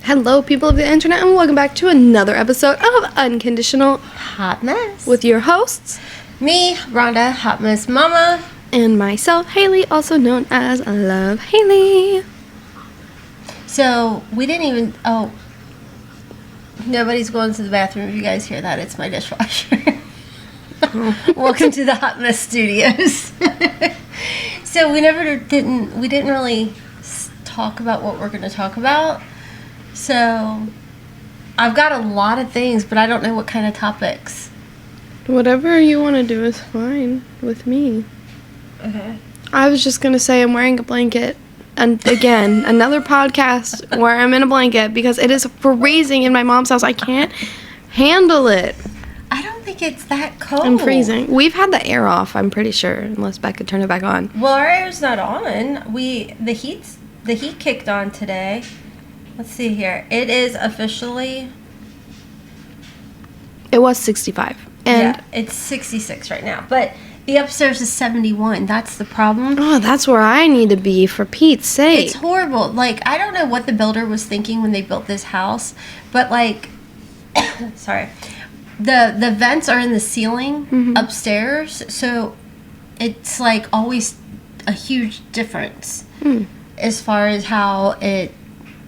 Hello, people of the internet, and welcome back to another episode of Unconditional Hotmess with your hosts, me, Rhonda, Hotmess Momma, and myself, Haley, also known as Love Haley. So we didn't even. Oh, nobody's going to the bathroom. If you guys hear that, it's my dishwasher. Welcome to the Hotmess Studios. So we didn't really talk about what we're going to talk about. So I've got a lot of things, but I don't know what kind of topics. Whatever you want to do is fine with me. Okay. I was just going to say I'm wearing a blanket. And again, another podcast where I'm in a blanket because it is freezing in my mom's house. I can't handle it. I don't think it's that cold. I'm freezing. We've had the air off, I'm pretty sure, unless Becca turned it back on. Well, our air's not on. The heat kicked on today. Let's see here. It is officially... It was 65. And yeah, it's 66 right now. But the upstairs is 71. That's the problem. Oh, that's where I need to be, for Pete's sake. It's horrible. Like, I don't know what the builder was thinking when they built this house. But, like... sorry. The vents are in the ceiling upstairs. So, it's, like, always a huge difference as far as how it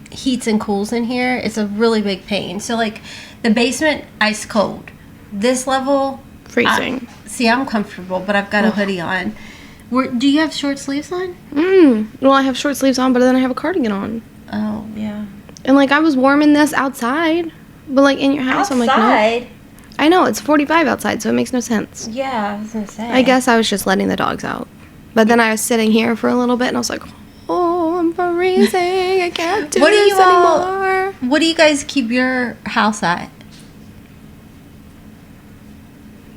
heats and cools in here. It's a really big pain. So, like, the basement, ice cold. This level, freezing. I'm comfortable, but I've got a hoodie on. Do you have short sleeves on? Well, I have short sleeves on, but then I have a cardigan on. Oh, yeah. And, like, I was warm in this outside, but, like, in your house, I'm like, no. I know, it's 45 outside, so it makes no sense. Yeah, I was going to say. I guess I was just letting the dogs out. But then I was sitting here for a little bit, and I was like, oh, I'm freezing. I can't do this anymore. What do you guys keep your house at?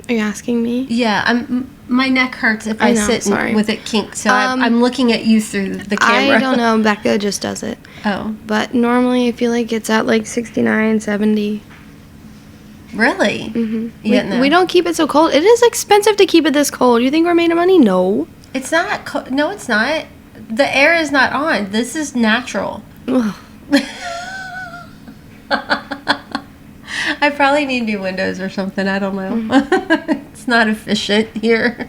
Are you asking me? Yeah, my neck hurts if I sit with it kinked, so I'm looking at you through the camera. I don't know. Becca just does it. Oh. But normally I feel like it's at like 69, 70. Really? Mm-hmm. We don't keep it so cold. It is expensive to keep it this cold. You think we're made of money? No. It's not. No, it's not. The air is not on. This is natural. I probably need new windows or something. I don't know. It's not efficient here.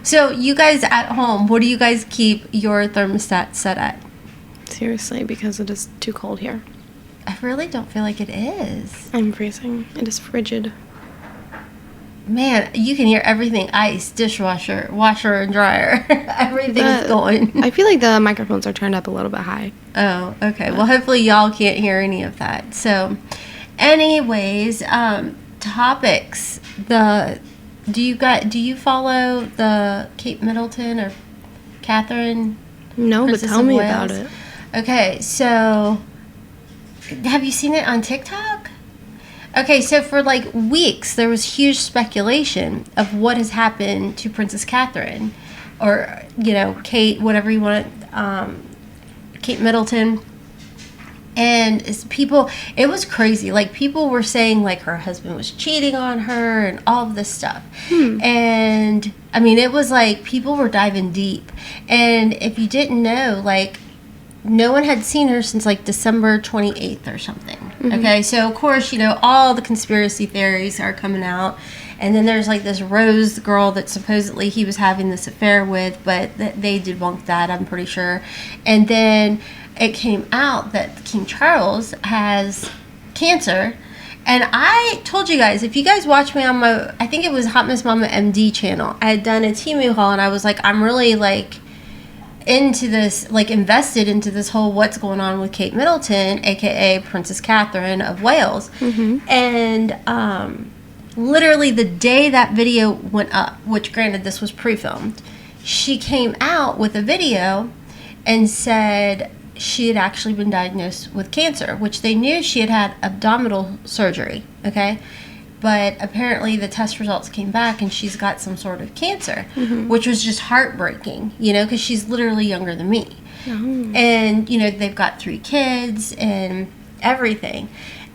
So, you guys at home, what do you guys keep your thermostat set at? Seriously, because it is too cold here. I really don't feel like it is. I'm freezing. It is frigid. Man, you can hear everything. Ice, dishwasher, washer and dryer. Everything's going. I feel like the microphones are turned up a little bit high. Oh, okay. Well, hopefully y'all can't hear any of that. So, anyways, topics. Do you follow the Kate Middleton or Catherine? No, but tell me about it. Okay, so have you seen it on TikTok? Okay, so for like weeks there was huge speculation of what has happened to Princess Catherine, or Kate, whatever you want, Kate Middleton. And it was crazy. Like, people were saying, like, her husband was cheating on her and all of this stuff. And, I mean, it was like people were diving deep. And if you didn't know, like, no one had seen her since, like, December 28th or something. Okay? So, of course, all the conspiracy theories are coming out. And then there's, like, this Rose girl that supposedly he was having this affair with, but they debunked that, I'm pretty sure. And then it came out that King Charles has cancer. And I told you guys, if you guys watch me on I think it was Hotmess Momma MD channel, I had done a Temu haul, and I was like, I'm really, like, into this, like, invested into this whole what's going on with Kate Middleton, aka Princess Catherine of Wales. And literally the day that video went up, which granted this was pre-filmed, she came out with a video and said she had actually been diagnosed with cancer, which they knew she had had abdominal surgery, okay? But apparently the test results came back and she's got some sort of cancer, which was just heartbreaking, because she's literally younger than me. And, they've got 3 kids and everything.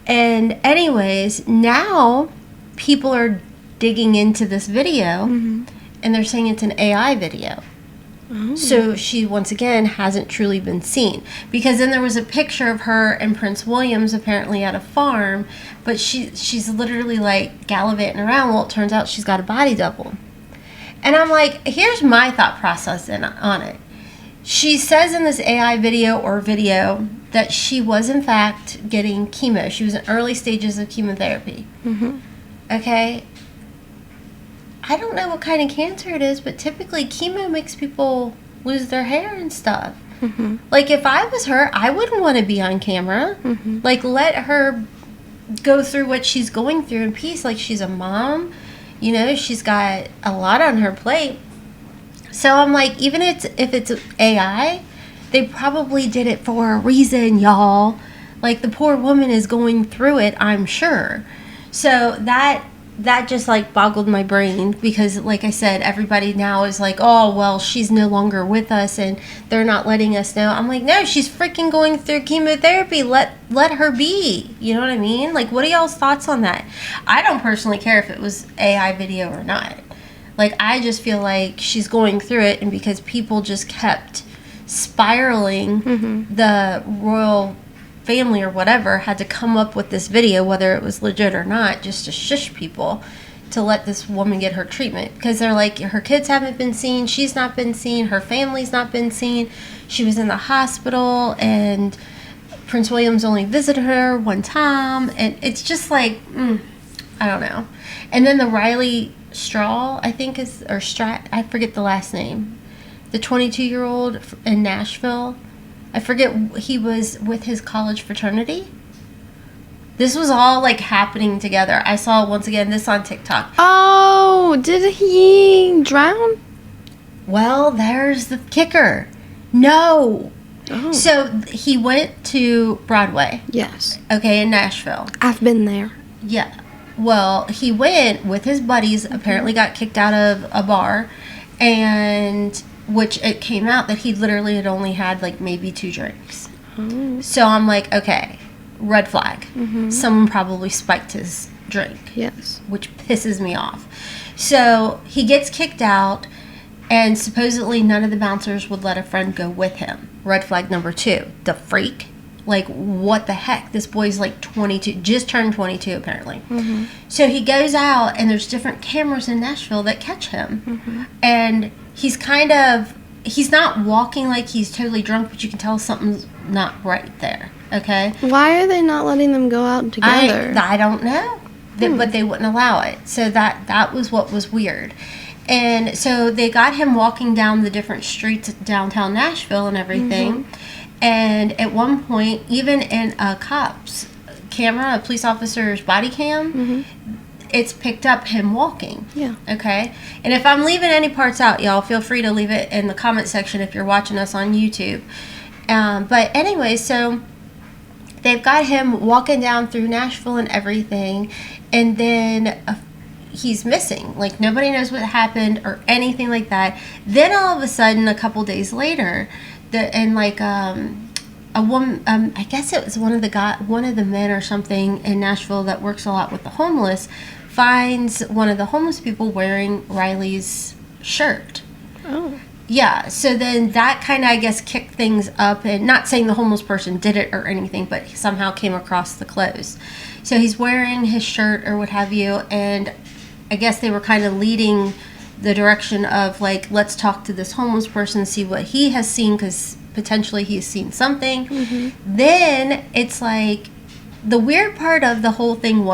And anyways, now people are digging into this video and they're saying it's an AI video. Oh. So she, once again, hasn't truly been seen. Because then there was a picture of her and Prince William's apparently at a farm, but she's literally like gallivanting around. Well, it turns out she's got a body double. And I'm like, here's my thought process on it. She says in this AI video that she was in fact getting chemo. She was in early stages of chemotherapy. Mm-hmm. Okay? I don't know what kind of cancer it is, but typically chemo makes people lose their hair and stuff. Mm-hmm. Like, if I was her, I wouldn't want to be on camera. Mm-hmm. Like, let her go through what she's going through in peace. Like, she's a mom. You know, she's got a lot on her plate. So I'm like, even if it's AI, they probably did it for a reason, y'all. Like, the poor woman is going through it, I'm sure. So that just like boggled my brain, because like I said, everybody now is like, oh, well, she's no longer with us and they're not letting us know. I'm like, no, she's freaking going through chemotherapy. Let her be. You know what I mean? Like, what are y'all's thoughts on that? I don't personally care if it was AI video or not. Like, I just feel like she's going through it, and because people just kept spiraling, the royal family or whatever had to come up with this video, whether it was legit or not, just to shush people to let this woman get her treatment, because they're like, her kids haven't been seen, she's not been seen, her family's not been seen, she was in the hospital and Prince William's only visited her one time, and it's just like, I don't know. And then the Riley Straw, I think is, or Strat, I forget the last name, the 22-year-old in Nashville, I forget, he was with his college fraternity. This was all like happening together. I saw once again this on TikTok. Oh, did he drown? Well, there's the kicker. No. Oh. So he went to Broadway. Yes. Okay, in Nashville. I've been there. Yeah. Well, he went with his buddies, apparently got kicked out of a bar, and which it came out that he literally had only had like maybe 2 drinks. Oh. So I'm like, okay, red flag. Someone probably spiked his drink. Yes. Which pisses me off. So he gets kicked out, and supposedly none of the bouncers would let a friend go with him. Red flag number 2, the freak. Like, what the heck? This boy's like 22, just turned 22 apparently. So he goes out, and there's different cameras in Nashville that catch him. And he's he's not walking like he's totally drunk, but you can tell something's not right there. Okay? Why are they not letting them go out together? I don't know. But they wouldn't allow it. So that was what was weird. And so they got him walking down the different streets downtown Nashville and everything. And at one point, even in a cop's camera, a police officer's body cam, it's picked up him walking. Yeah. Okay? And if I'm leaving any parts out, y'all, feel free to leave it in the comment section if you're watching us on YouTube. But anyway, so they've got him walking down through Nashville and everything, and then he's missing. Like, nobody knows what happened or anything like that. Then all of a sudden, a couple days later, a woman, I guess it was one of the men or something in Nashville that works a lot with the homeless, finds one of the homeless people wearing Riley's shirt. Oh. Yeah, so then that kind of, I guess, kicked things up, and not saying the homeless person did it or anything, but he somehow came across the clothes. So he's wearing his shirt or what have you, and I guess they were kind of leading the direction of, like, let's talk to this homeless person, see what he has seen, because potentially he's seen something. Then it's like, the weird part of the whole thing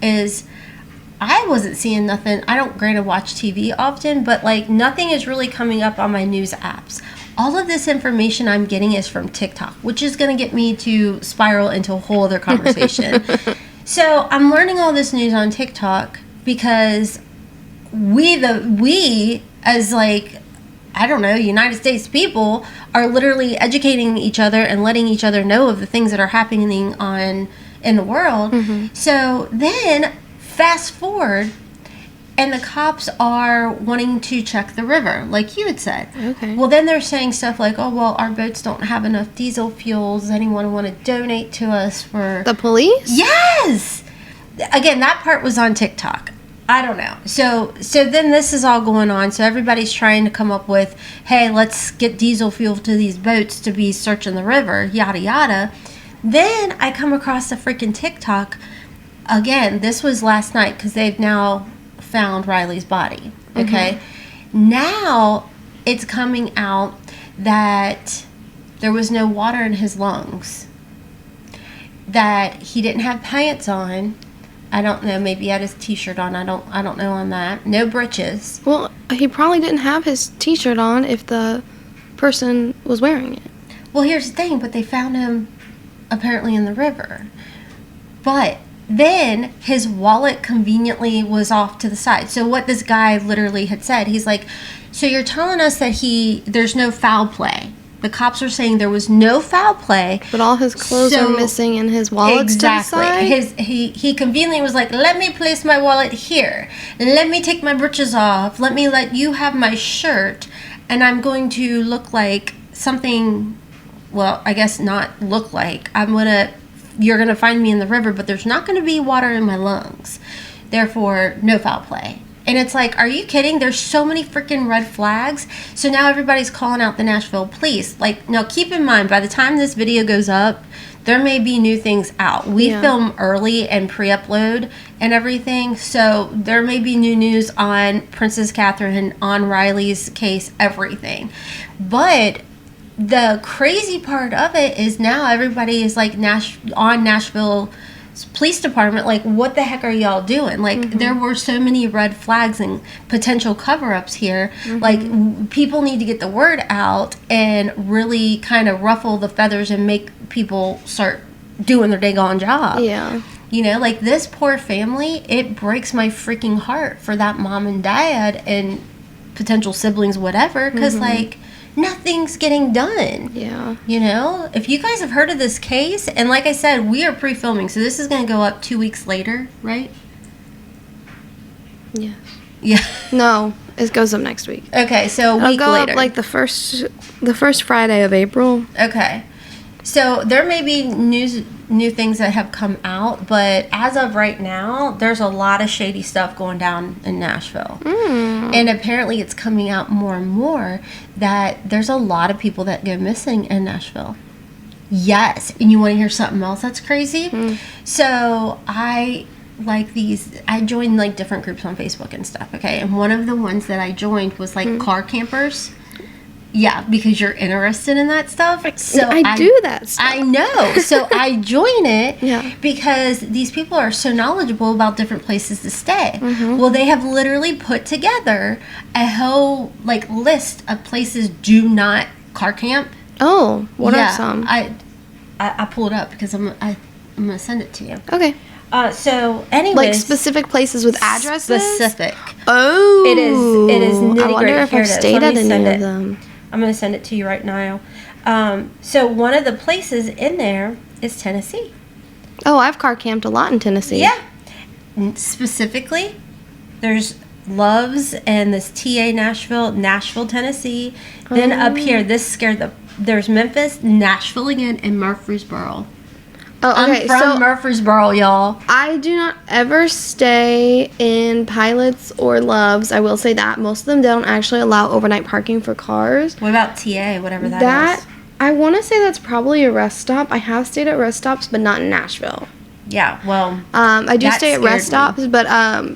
is I wasn't seeing nothing. I don't, granted, watch TV often, but like, nothing is really coming up on my news apps. All of this information I'm getting is from TikTok, which is going to get me to spiral into a whole other conversation. So I'm learning all this news on TikTok because we as, like, I don't know, United States people are literally educating each other and letting each other know of the things that are happening in the world. So then fast forward, and the cops are wanting to check the river, like you had said. Okay. Well, then they're saying stuff like, oh, well, our boats don't have enough diesel fuel. Does anyone want to donate to us for... The police? Yes! Again, that part was on TikTok. I don't know. So then this is all going on. So everybody's trying to come up with, hey, let's get diesel fuel to these boats to be searching the river, yada, yada. Then I come across a freaking TikTok. Again, this was last night because they've now found Riley's body. Okay. Now it's coming out that there was no water in his lungs, that he didn't have pants on. I don't know, maybe he had his t-shirt on. I don't know on that. No breeches. Well, he probably didn't have his t-shirt on if the person was wearing it. Well, here's the thing, but they found him apparently in the river. But then his wallet conveniently was off to the side. So what this guy literally had said, he's like, so you're telling us that there's no foul play. The cops are saying there was no foul play. But all his clothes are missing and his wallet's to the side? He conveniently was like, let me place my wallet here. Let me take my breeches off. Let me let you have my shirt. And I'm going to look like something, well, I guess not look like. You're going to find me in the river, but there's not going to be water in my lungs. Therefore, no foul play. And it's like, are you kidding? There's so many freaking red flags. So now everybody's calling out the Nashville police. Like, now keep in mind, by the time this video goes up, there may be new things out. We film early and pre-upload and everything. So there may be new news on Princess Catherine, on Riley's case, everything. But the crazy part of it is now everybody is like on Nashville police department, like, what the heck are y'all doing? Like, there were so many red flags and potential cover-ups here. Like, people need to get the word out and really kind of ruffle the feathers and make people start doing their daggone job. Yeah. You know, like, this poor family, it breaks my freaking heart for that mom and dad and potential siblings, whatever, because, like, nothing's getting done. Yeah. You know, if you guys have heard of this case, and like I said, we are pre-filming, so this is going to go up 2 weeks later, right? Yeah. Yeah. No, it goes up next week. Okay, so a week It'll go later. up like the first Friday of April. Okay. So there may be new things that have come out, but as of right now, there's a lot of shady stuff going down in Nashville. And apparently it's coming out more and more that there's a lot of people that go missing in Nashville. Yes. And you want to hear something else that's crazy? So I joined like different groups on Facebook and stuff, okay? And one of the ones that I joined was like car campers. Yeah, because you're interested in that stuff. So I do that stuff. I know. So I join it because these people are so knowledgeable about different places to stay. Well, they have literally put together a whole like list of places do not car camp. Oh, what are some? I pulled it up because I'm gonna send it to you. Okay. So anyways, like specific places with addresses. Specific. Oh, it is nitty-gritty. I wonder if I've stayed at any of them. I'm going to send it to you right now. So one of the places in there is Tennessee. Oh, I've car camped a lot in Tennessee. Yeah. Specifically, there's Love's and this TA Nashville, Tennessee. Then up here, there's Memphis, Nashville again, and Murfreesboro. Oh, okay. I'm from Murfreesboro, y'all. I do not ever stay in Pilots or Loves. I will say that. Most of them don't actually allow overnight parking for cars. What about TA, whatever that is? I want to say that's probably a rest stop. I have stayed at rest stops, but not in Nashville. Yeah, well, I do stay at rest stops, but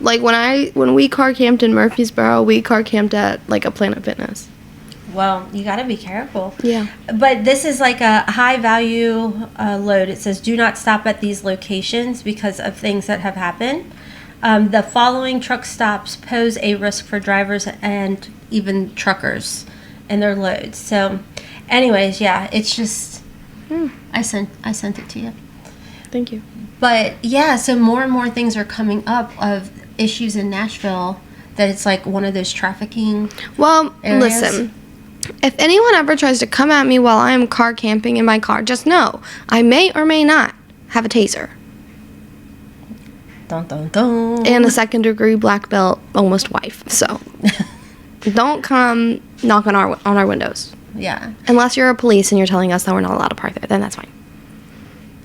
like when we car camped in Murfreesboro, we car camped at like a Planet Fitness. Well, you got to be careful. Yeah. But this is like a high value load. It says, do not stop at these locations because of things that have happened. The following truck stops pose a risk for drivers and even truckers and their loads. So anyways, yeah, it's just, I sent it to you. Thank you. But yeah, so more and more things are coming up of issues in Nashville that it's like one of those trafficking areas. Listen. If anyone ever tries to come at me while I am car camping in my car, just know I may or may not have a taser. Dun, dun, dun. And a second-degree black belt almost wife. So don't come knock on our windows. Yeah. Unless you're a police and you're telling us that we're not allowed to park there, then that's fine.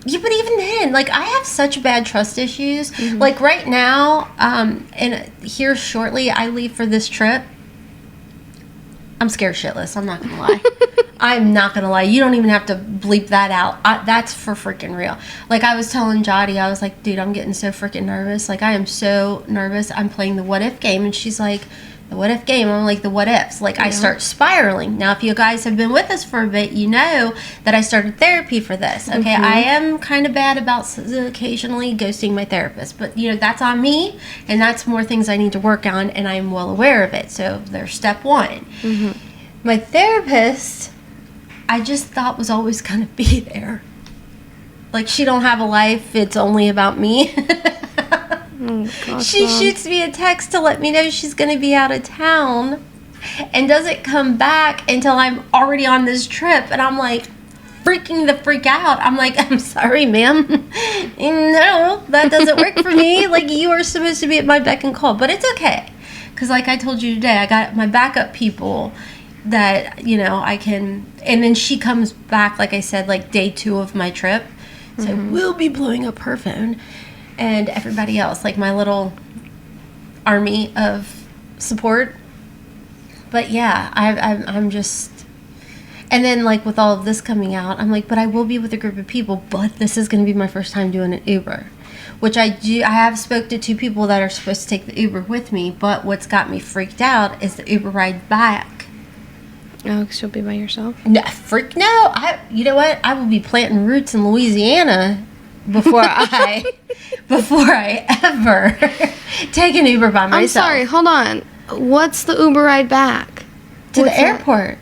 Yeah, but even then, like, I have such bad trust issues. Mm-hmm. Like, right now, and here shortly, I leave for this trip. I'm scared shitless. I'm not going to lie. I'm not going to lie. You don't even have to bleep that out. That's for freaking real. Like, I was telling Jody, I was like, dude, I'm getting so freaking nervous. Like, I am so nervous. I'm playing the what if game. And she's like, the what if game? I'm like, the what ifs. Like, I start spiraling. Now, if you guys have been with us for a bit, you know that I started therapy for this. Okay, Mm-hmm. I am kind of bad about occasionally ghosting my therapist. But, you know, that's on me. And that's more things I need to work on. And I'm well aware of it. So, there's step one. Mm-hmm. My therapist, I just thought was always going to be there. Like, she don't have a life. It's only about me. Oh, gosh, She Mom. shoots me a text to let me know she's going to be out of town and doesn't come back until I'm already on this trip. And I'm like, freaking the freak out. I'm like, I'm sorry, ma'am. No, that doesn't work for me. Like, you are supposed to be at my beck and call. But it's okay. Because like I told you today, I got my backup people that, you know, I can. And then she comes back, like I said, like day 2 of my trip. So we'll be blowing up her phone. And everybody else, like my little army of support. But yeah, I'm just, and then like with all of this coming out, I'm like, but I will be with a group of people, but this is going to be my first time doing an Uber, which I have spoke to 2 people that are supposed to take the Uber with me, but what's got me freaked out is the Uber ride back. Oh, 'cause you'll be by yourself? No, no, you know what? I will be planting roots in Louisiana before I ever take an Uber by myself. I'm sorry, hold on. What's the Uber ride back? To What's the that? airport.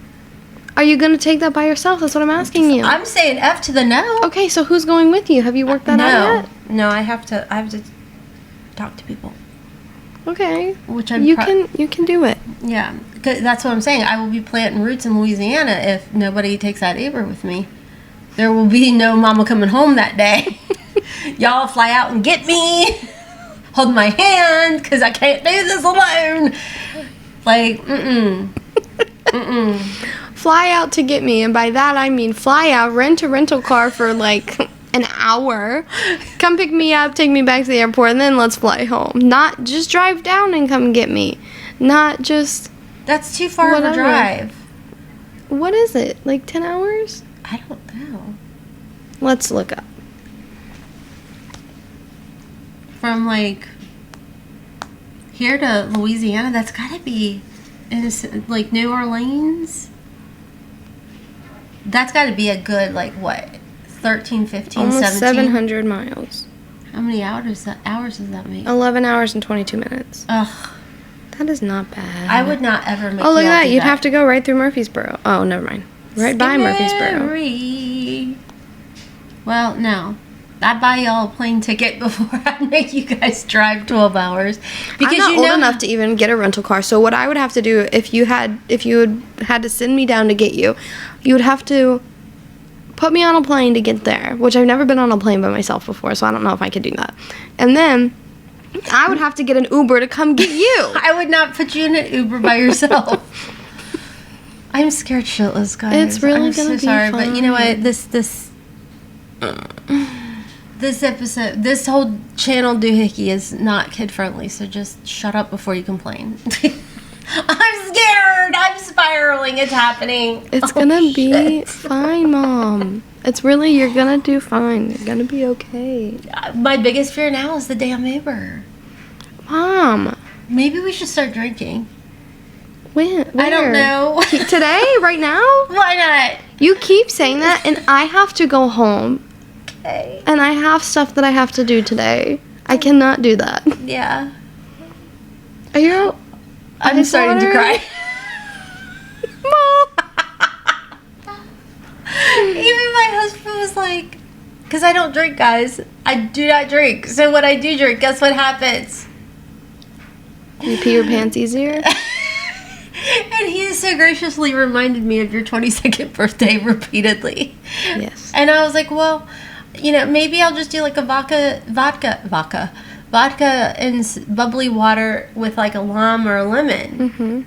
Are you going to take that by yourself? That's what I'm asking you. I'm saying F to the no. Okay, so who's going with you? Have you worked that out yet? No, I have to talk to people. Okay. Which I'm you can do it. Yeah, 'cause that's what I'm saying. I will be planting roots in Louisiana if nobody takes that Uber with me. There will be no mama coming home that day. Y'all fly out and get me. Hold my hand, because I can't do this alone. Like, Fly out to get me, and by that I mean fly out, rent a rental car for like an hour, come pick me up, take me back to the airport, and then let's fly home. Not just drive down and come get me. Not just... That's too far of a Whatever. drive. What is it? Like 10 hours? I don't know. Let's look up. From like here to Louisiana, that's gotta be in like New Orleans. That's gotta be a good like what, 13, 15, Almost 17? 700 miles. How many hours does that make? 11 hours and 22 minutes. Ugh, That is not bad. I would not ever make. Oh, look you at that. do You'd have to go right through Murfreesboro. Oh, never mind. Right by Murfreesboro. Scary. Well, no. I'd buy y'all a plane ticket before I make you guys drive 12 hours. Because I'm not you old know enough to even get a rental car. So what I would have to do if you had to send me down to get you, you would have to put me on a plane to get there, which I've never been on a plane by myself before, so I don't know if I could do that. And then I would have to get an Uber to come get you. I would not put you in an Uber by yourself. I'm scared shitless, guys. It's really I'm gonna so be sorry, but you know what? fine. This episode, this whole channel doohickey is not kid friendly, so just shut up before you complain. I'm scared. I'm spiraling. It's happening. It's Oh, gonna be shit. fine, Mom. You're gonna do fine. You're gonna be okay. My biggest fear now is the damn Uber. Mom, Maybe we should start drinking. when? I don't Where? know. Today? Right now? Why not? You keep saying that, and I have to go home. Okay. And I have stuff that I have to do today. I cannot do that. Yeah. Are you? I'm starting to cry. Mom. Even my husband was like, because I don't drink, guys. I do not drink. So when I do drink, guess what happens? You pee your pants easier? And he has so graciously reminded me of your 22nd birthday repeatedly. Yes. And I was like, well, you know, maybe I'll just do like a vodka and bubbly water with like a lime or a lemon. Mm-hmm.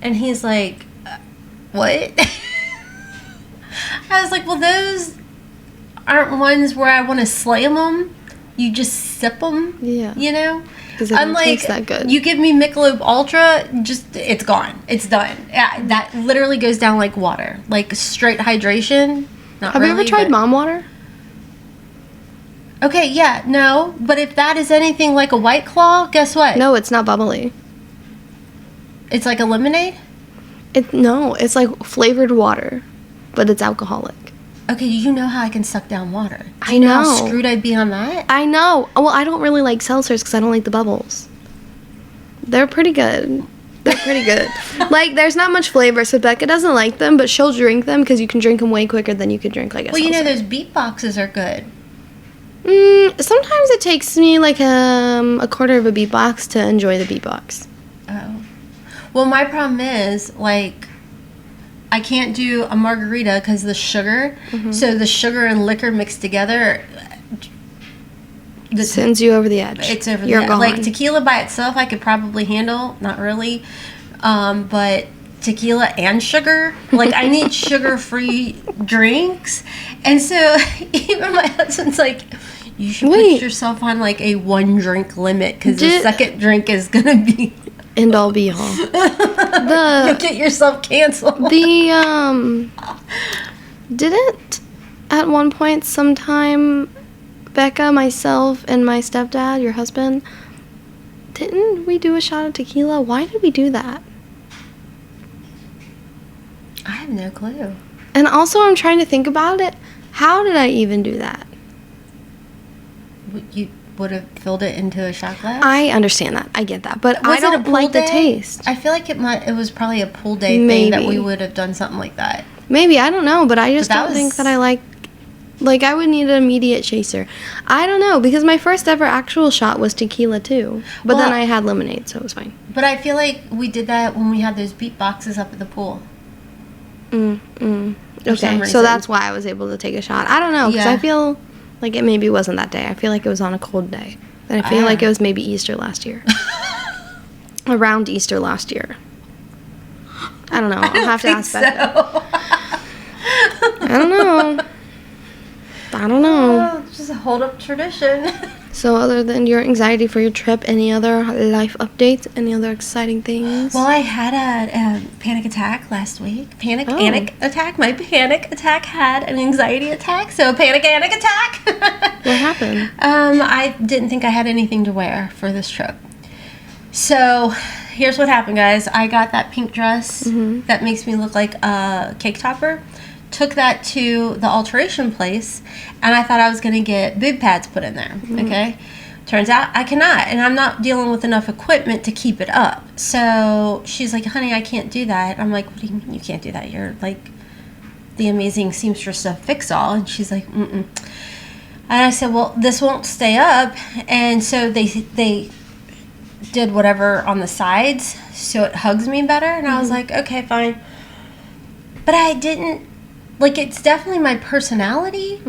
And he's like, what? I was like, well, those aren't ones where I want to slam them. You just sip them. Yeah. You know? Because it don't taste that good. You give me Michelob Ultra, just, it's gone. It's done. Yeah, that literally goes down like water. Like straight hydration. Not Have really, you ever tried but- mom water? Okay, yeah, no. But if that is anything like a White Claw, guess what? No, it's not bubbly. It's like a lemonade? No, it's like flavored water, but it's alcoholic. Okay, you know how I can suck down water. Do I you know how know. screwed I'd be on that? I know. Well, I don't really like seltzers because I don't like the bubbles. They're pretty good. They're pretty good. Like, there's not much flavor, so Becca doesn't like them, but she'll drink them because you can drink them way quicker than you could drink like a Well, you know, seltzer. those beat boxes are good. Sometimes it takes me like a quarter of a beatbox to enjoy the beatbox. Oh. Well, my problem is, like, I can't do a margarita because the sugar. Mm-hmm. So the sugar and liquor mixed together, Sends you over the edge. it's over You're the gone. Like, tequila by itself, I could probably handle. Not really. But tequila and sugar, like, I need sugar-free drinks. And so even my husband's like, you should Wait. put yourself on, like, a one-drink limit because the second drink is going to be... End all be all. You'll The get yourself canceled. didn't at one point sometime Becca, myself, and my stepdad, your husband, didn't we do a shot of tequila? Why did we do that? I have no clue. And also, I'm trying to think about it. How did I even do that? You would have filled it into a shot glass? I understand that. I get that. But Was I it don't a pool like the day? taste. I feel like it was probably a pool day thing that Maybe. we would have done something like that. Maybe, I don't know. But I just But that don't think was- that I like I would need an immediate chaser. I don't know. Because my first ever actual shot was tequila, too. But then Well- I had lemonade, so it was fine. But I feel like we did that when we had those beat boxes up at the pool. For some Okay, so reason. that's why I was able to take a shot. I don't know, because Yeah. I feel like it maybe wasn't that day. I feel like it was on a cold day. And I feel like it was maybe Easter last year. Around Easter last year. I don't know. I'll have to ask Becca. I don't know. I don't know. Oh, just a hold up tradition. So other than your anxiety for your trip, any other life updates? Any other exciting things? Well, I had a panic attack last week. Panic attack. My panic attack had an anxiety attack. So panic attack. What happened? I didn't think I had anything to wear for this trip. So here's what happened, guys. I got that pink dress that makes me look like a cake topper. Took that to the alteration place, and I thought I was going to get boob pads put in there. Okay. Turns out I cannot, and I'm not dealing with enough equipment to keep it up. So she's like, honey, I can't do that. I'm like, what do you mean you can't do that? You're like the amazing seamstress of Fix-All. And she's like, mm-mm. And I said, well, this won't stay up. And so they did whatever on the sides so it hugs me better. And I was like, okay, fine. But I didn't, like, it's definitely my personality,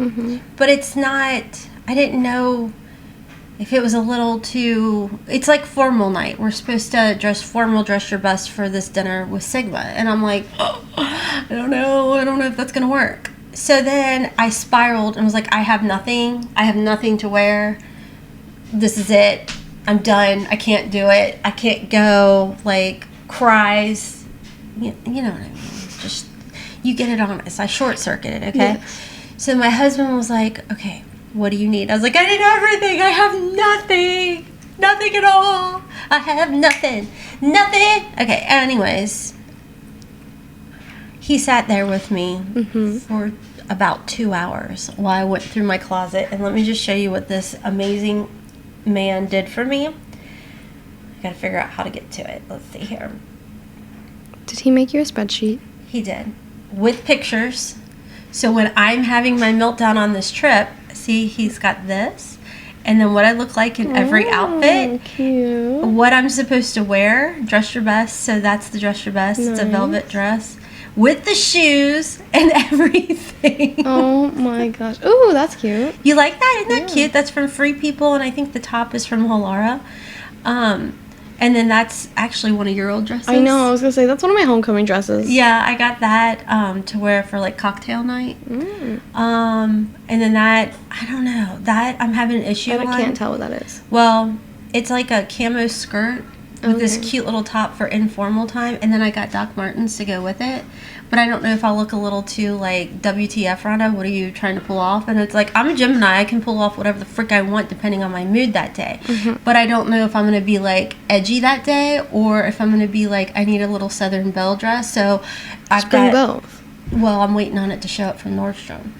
but it's not, I didn't know if it was a little too, it's like formal night. We're supposed to dress your best for this dinner with Sigma. And I'm like, I don't know if that's going to work. So then I spiraled and was like, I have nothing to wear. This is it. I'm done. I can't do it. I can't go. Like, cries. You know what I mean. Just, you get it honest. I short-circuited, okay? Yeah. So my husband was like, okay, what do you need? I was like, I need everything. I have nothing. Nothing at all. I have nothing. Nothing. Okay, anyways. He sat there with me for about 2 hours while I went through my closet. And let me just show you what this amazing man did for me. I gotta figure out how to get to it. Let's see here. Did he make you a spreadsheet? He did. With pictures. So when I'm having my meltdown on this trip, see, he's got this. And then what I look like in every outfit. Cute. What I'm supposed to wear. Dress your best. So that's the dress your best. It's a velvet dress. With the shoes and everything. Oh my gosh. Ooh, that's cute. You like that? Isn't that cute? That's from Free People, and I think the top is from Holara. And then that's actually one of your old dresses. I know. I was gonna say that's one of my homecoming dresses. Yeah, I got that to wear for like cocktail night. And then that, I don't know, that I'm having an issue I on. can't tell what that is. Well, it's like a camo skirt with this cute little top for informal time, and then I got Doc Martens to go with it. But I don't know if I'll look a little too like WTF, Rhonda. What are you trying to pull off? And it's like, I'm a Gemini. I can pull off whatever the frick I want depending on my mood that day. But I don't know if I'm going to be like edgy that day or if I'm going to be like, I need a little Southern Belle dress. So I've Bring got both. Well, I'm waiting on it to show up from Nordstrom.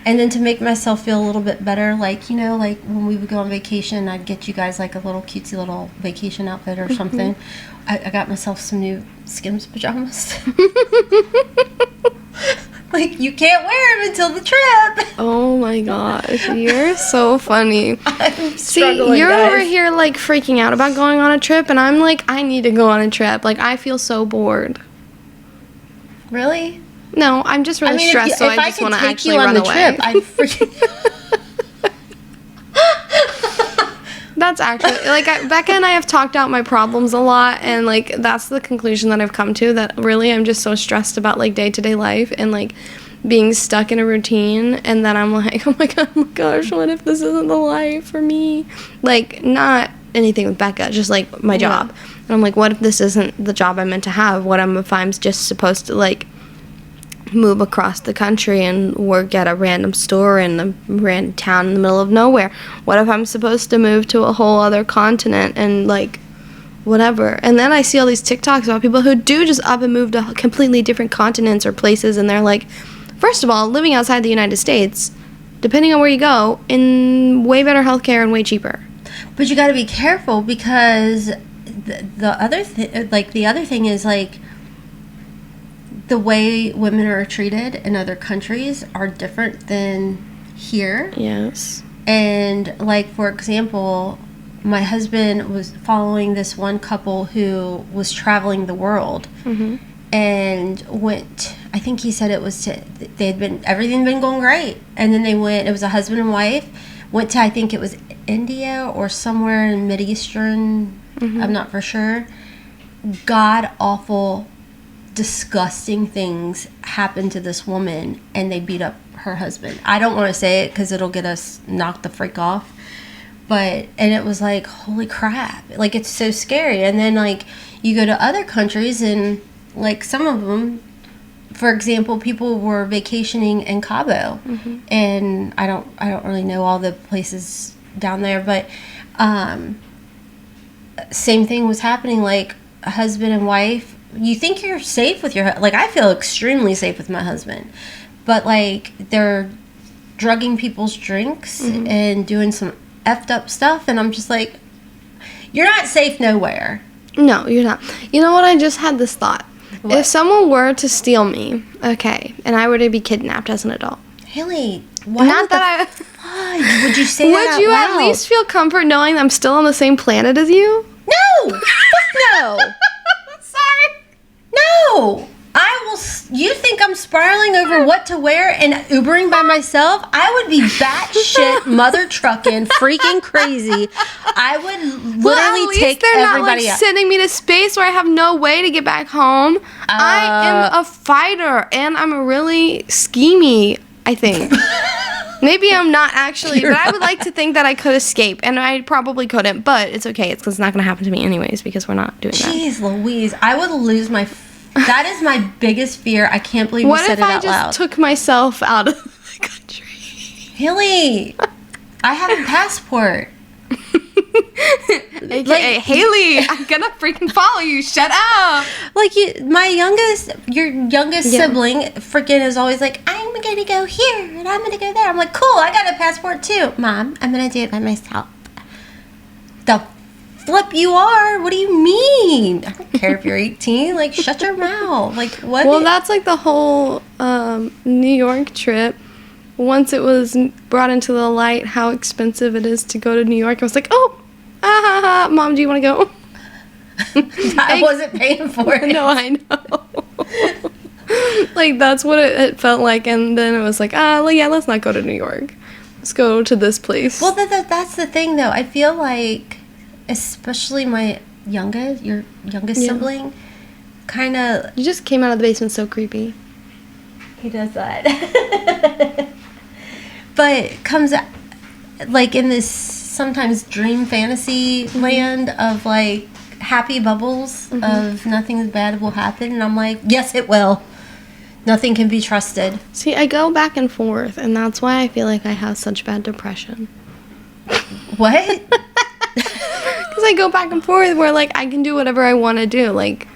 And then to make myself feel a little bit better, like, you know, like when we would go on vacation, I'd get you guys like a little cutesy little vacation outfit or something. I got myself some new Skims pajamas. Like, you can't wear them until the trip. Oh my gosh, you're so funny. I'm See, struggling, you're guys. over here like freaking out about going on a trip, and I'm like, I need to go on a trip. Like, I feel so bored. Really? No, I'm just really stressed, so I just want to actually run away. Trip, I'd freaking... That's actually, like, Becca and I have talked out my problems a lot, and, like, that's the conclusion that I've come to, that really I'm just so stressed about, like, day-to-day life and, like, being stuck in a routine, and then I'm like, oh my gosh, what if this isn't the life for me? Like, not anything with Becca, just, like, my job. And I'm like, what if this isn't the job I'm meant to have? What if I'm just supposed to, like, move across the country and work at a random store in a random town in the middle of nowhere? What if I'm supposed to move to a whole other continent and, like, whatever? And then I see all these TikToks about people who do just up and move to completely different continents or places, and they're like, first of all, living outside the United States, depending on where you go, in way better healthcare and way cheaper. But you got to be careful, because the other thing is, like, the way women are treated in other countries are different than here. Yes. And, like, for example, my husband was following this one couple who was traveling the world and went, I think he said it was everything been going great. And then they went, it was a husband and wife, went to, I think it was India or somewhere in Mid-Eastern, I'm not for sure. God awful, disgusting things happened to this woman, and they beat up her husband. I don't want to say it because it'll get us knocked the freak off, and it was like, holy crap, like, it's so scary. And then, like, you go to other countries, and, like, some of them, for example, people were vacationing in Cabo, and I don't really know all the places down there, but same thing was happening, like, a husband and wife. You think you're safe with your, like, I feel extremely safe with my husband, but, like, they're drugging people's drinks and doing some effed up stuff, and I'm just like, you're not safe nowhere. No, you're not. You know what? I just had this thought. What? If someone were to steal me, okay, and I were to be kidnapped as an adult, Haley, why not that fudge would you say that would out you loud? at least feel comfort knowing I'm still on the same planet as you? No! Fuck no! Sorry. No! You think I'm spiraling over what to wear and Ubering by myself? I would be batshit, mother trucking, freaking crazy. I would literally take they're not, everybody like, out. sending me to space where I have no way to get back home. I am a fighter, and I'm really schemy, I think. Maybe I'm not actually, but I would like to think that I could escape, and I probably couldn't, but it's okay. It's because it's not going to happen to me anyways, because we're not doing that. Jeez Louise, I would lose my... That is my biggest fear. I can't believe you said it out loud. What if I just took myself out of the country? Haley, I have a passport. AKA, Haley, I'm gonna freaking follow you. Shut up. Like, your youngest sibling freaking is always like, I'm gonna go here and I'm gonna go there. I'm like, cool, I got a passport too. Mom, I'm gonna do it by myself. The flip you are? What do you mean? I don't care if you're 18. Like, shut your mouth. Like, what? Well, that's like the whole New York trip. Once it was brought into the light how expensive it is to go to New York, I was like, oh, Mom, do you want to go? I wasn't paying for it. No, I know. Like, that's what it felt like. And then it was like, well, yeah, let's not go to New York. Let's go to this place. Well, that's the thing, though. I feel like, especially my your youngest Yeah. sibling, kind of. You just came out of the basement so creepy. He does that. But comes out, like, in this sometimes dream fantasy land of, like, happy bubbles of nothing bad will happen. And I'm like, yes, it will. Nothing can be trusted. See, I go back and forth, and that's why I feel like I have such bad depression. What? Because I go back and forth where, like, I can do whatever I want to do. Like,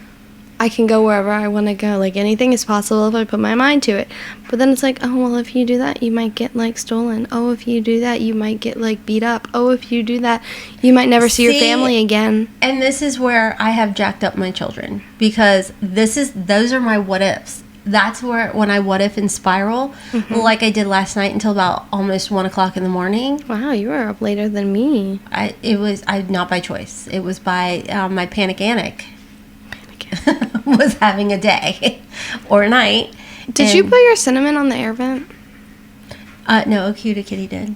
I can go wherever I want to go. Like, anything is possible if I put my mind to it. But then it's like, oh, well, if you do that, you might get, like, stolen. Oh, if you do that, you might get, like, beat up. Oh, if you do that, you might never see your family again. And this is where I have jacked up my children. Because those are my what ifs. That's where, when I what if and spiral, like I did last night until about almost 1 o'clock in the morning. Wow, you were up later than me. Not by choice. It was by my panic was having a day or a night. Did you put your cinnamon on the air vent? No, Cutie Kitty did.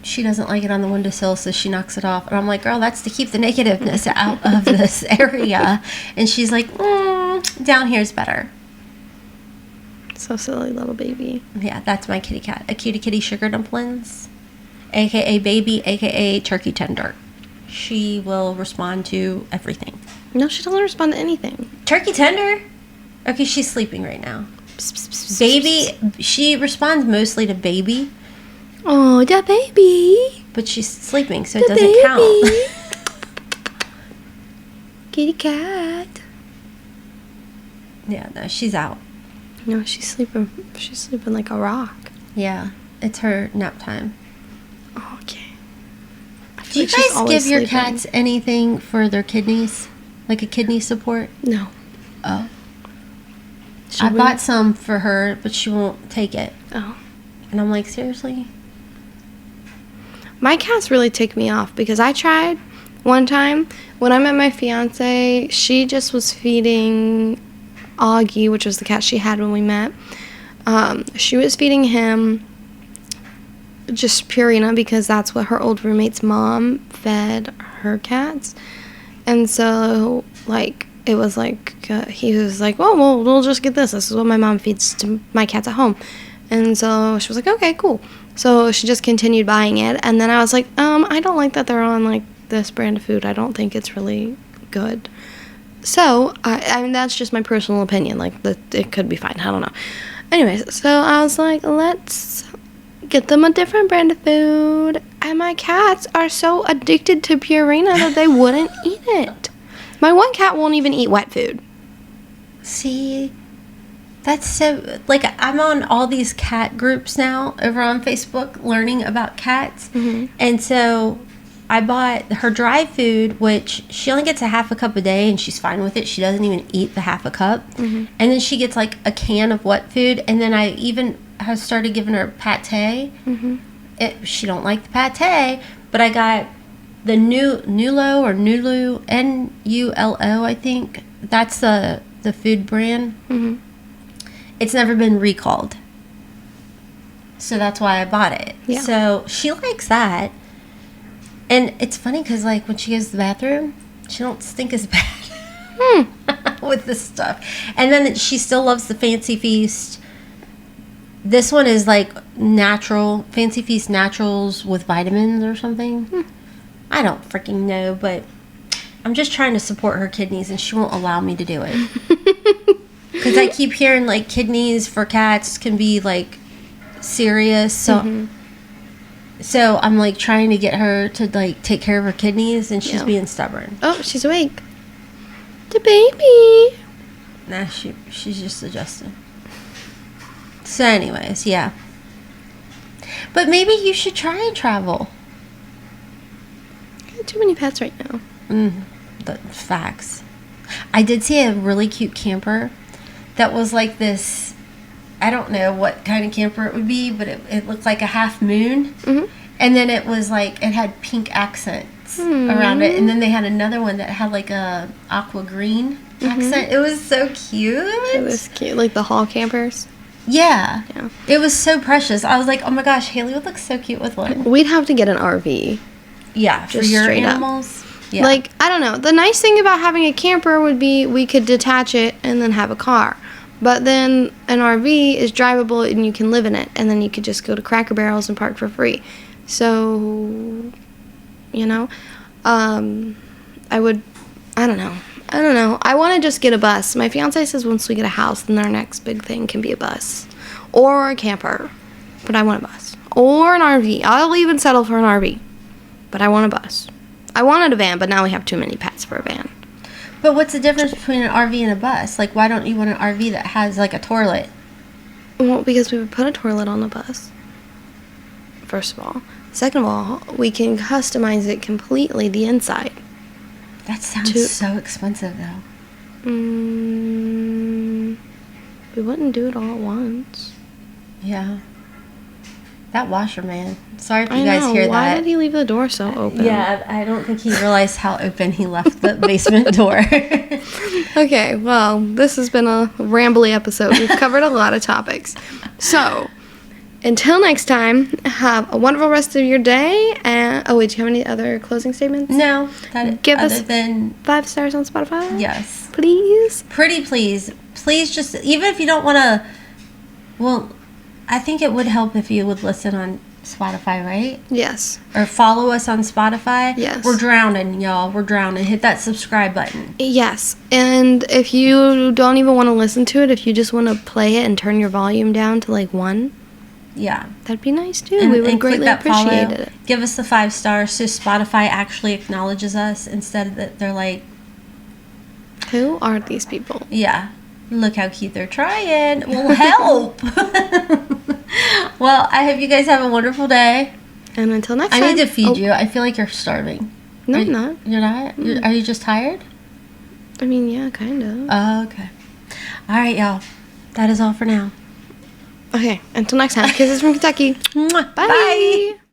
She doesn't like it on the windowsill, so she knocks it off. And I'm like, girl, that's to keep the negativeness out of this area. And she's like, down here's better. So silly, little baby. Yeah, that's my kitty cat. A Cutie Kitty sugar dumplings, a.k.a. baby, a.k.a. turkey tender. She will respond to everything. No, she doesn't respond to anything. Turkey tender? Okay, she's sleeping right now. Baby, she responds mostly to baby. Oh, the baby. But she's sleeping, so it doesn't count. Kitty cat. Yeah, no, she's out. No, she's sleeping. She's sleeping like a rock. Yeah, it's her nap time. Oh, okay. Do you guys give your cats anything for their kidneys? Like a kidney support? No. Oh. I bought some for her, but she won't take it. Oh. And I'm like, seriously? My cats really tick me off because I tried one time when I met my fiance. She just was feeding Augie, which was the cat she had when we met. She was feeding him just Purina because that's what her old roommate's mom fed her cats. And so, like, it was like, he was like, oh, well, we'll just get this. This is what my mom feeds to my cats at home. And so she was like, okay, cool. So she just continued buying it. And then I was like, I don't like that they're on, like, this brand of food. I don't think it's really good. So, I mean, that's just my personal opinion. Like, it could be fine. I don't know. Anyways, so I was like, let's get them a different brand of food. And my cats are so addicted to Purina that they wouldn't eat it. My one cat won't even eat wet food. See, that's so, like, I'm on all these cat groups now over on Facebook learning about cats. Mm-hmm. And so I bought her dry food, which she only gets a half a cup a day, and she's fine with it. She doesn't even eat the half a cup. Mm-hmm. And then she gets, like, a can of wet food. And then I even have started giving her pate. Mm-hmm. She don't like the pate, but I got the Nulo or Nulu, Nulo, I think. That's the food brand. Mm-hmm. It's never been recalled. So that's why I bought it. Yeah. So she likes that. And it's funny because, like, when she goes to the bathroom, she don't stink as bad with this stuff. And then she still loves the Fancy Feast. This one is, like, natural. Fancy Feast Naturals with vitamins or something. I don't freaking know, but I'm just trying to support her kidneys, and she won't allow me to do it. Because I keep hearing, like, kidneys for cats can be, like, serious. So, so I'm, like, trying to get her to, like, take care of her kidneys, and she's being stubborn. Oh, she's awake. The baby. Nah, she's just adjusting. So, anyways, yeah. But maybe you should try and travel. I got too many pets right now. The facts. I did see a really cute camper that was like this, I don't know what kind of camper it would be, but it looked like a half moon. Mm-hmm. And then it was like, it had pink accents around it. And then they had another one that had like a aqua green accent. It was so cute. It was cute, like the hall campers. Yeah. Yeah. It was so precious. I was like, oh my gosh, Haley would look so cute with one. We'd have to get an RV. Yeah, for Just your straight up. animals. Yeah. Like, I don't know. The nice thing about having a camper would be we could detach it and then have a car. But then an RV is drivable and you can live in it. And then you could just go to Cracker Barrels and park for free. So, you know, I don't know. I want to just get a bus. My fiance says once we get a house, then our next big thing can be a bus. Or a camper. But I want a bus. Or an RV. I'll even settle for an RV. But I want a bus. I wanted a van, but now we have too many pets for a van. But what's the difference between an RV and a bus? Like, why don't you want an RV that has, like, a toilet? Well, because we would put a toilet on the bus. First of all. Second of all, we can customize it completely, the inside. That sounds so expensive, though. We wouldn't do it all at once. Yeah. That washer, man. Sorry if you guys hear that. Why did he leave the door so open? Yeah, I don't think he realized how open he left the basement door. Okay, well, this has been a rambly episode. We've covered a lot of topics. So, until next time, have a wonderful rest of your day. And do you have any other closing statements? No. Give us 5 stars on Spotify. Yes. Please. Pretty please. Please just, even if you don't want to, well, I think it would help if you would listen on Spotify, right? Yes. Or follow us on Spotify. Yes. We're drowning, y'all. We're drowning. Hit that subscribe button. Yes. And if you don't even want to listen to it, if you just want to play it and turn your volume down to like 1, yeah, that'd be nice too. We would greatly appreciate it. Give us the 5 stars so Spotify actually acknowledges us instead of that they're like, who are these people? Yeah. Look how cute they're trying. We'll help. Well, I hope you guys have a wonderful day. And until next time. I need to feed you. I feel like you're starving. No, I'm not. You're not? Are you just tired? I mean, yeah, kind of. Oh, okay. All right, y'all. That is all for now. Okay, until next time. Kisses from Kentucky. Mwah. Bye.